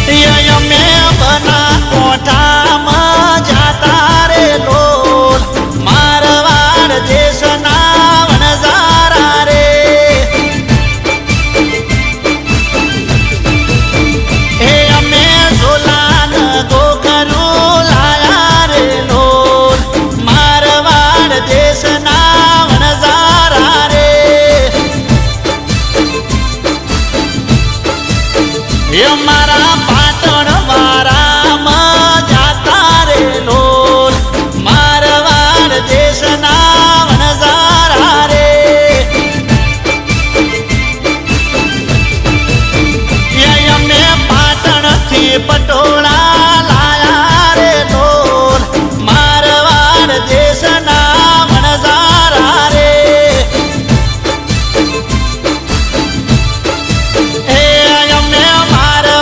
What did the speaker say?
મેં બના કોઠામાં જાતા રે લોલ મારવાડ દેશના વણઝારા રે એ અમે ઝોલાન ગોખરું લાયા રે લોલ મારવાડ દેશના વણઝારા રે એ મારા પાટણ વારામાં જાતા રે લોલ મારવાડ દેશના વણઝારા રે એ અમે પાટણથી પટોળા